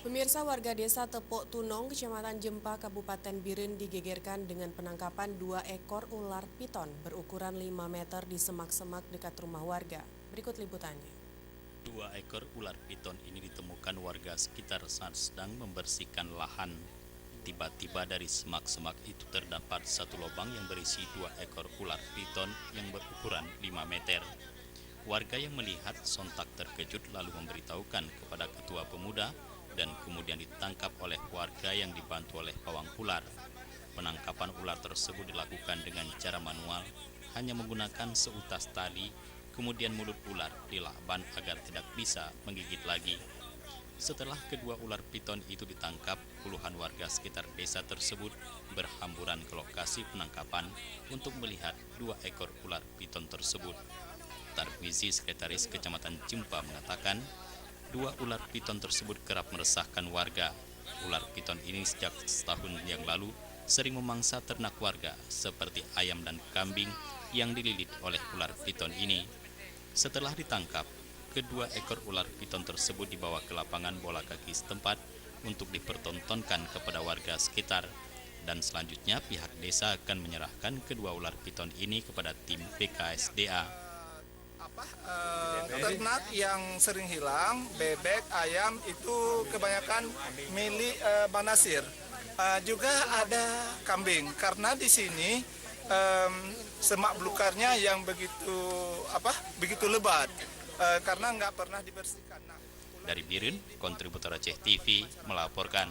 Pemirsa, warga desa Tepok Tunong, Kecamatan Jempa, Kabupaten Biren digegerkan dengan penangkapan 2 ekor ular piton berukuran 5 meter di semak-semak dekat rumah warga. Berikut liputannya. 2 ekor ular piton ini ditemukan warga sekitar saat sedang membersihkan lahan. Tiba-tiba dari semak-semak itu terdapat satu lubang yang berisi 2 ekor ular piton yang berukuran 5 meter. Warga yang melihat sontak terkejut lalu memberitahukan kepada ketua pemuda dan kemudian ditangkap oleh warga yang dibantu oleh pawang ular. Penangkapan ular tersebut dilakukan dengan cara manual, hanya menggunakan seutas tali, kemudian mulut ular dilakban agar tidak bisa menggigit lagi. Setelah kedua ular piton itu ditangkap, puluhan warga sekitar desa tersebut berhamburan ke lokasi penangkapan untuk melihat 2 ekor ular piton tersebut. Tarmizi, Sekretaris Kecamatan Jempa, mengatakan 2 ular piton tersebut kerap meresahkan warga. Ular piton ini sejak setahun yang lalu sering memangsa ternak warga seperti ayam dan kambing yang dililit oleh ular piton ini. Setelah ditangkap, kedua ekor ular piton tersebut dibawa ke lapangan bola kaki setempat untuk dipertontonkan kepada warga sekitar. Dan selanjutnya pihak desa akan menyerahkan kedua ular piton ini kepada tim BKSDA. Ternak yang sering hilang, bebek, ayam itu kebanyakan milik Bang Nasir. Juga ada kambing karena di sini semak belukarnya yang begitu lebat karena nggak pernah dibersihkan. Dari Biren, kontributor Aceh TV melaporkan.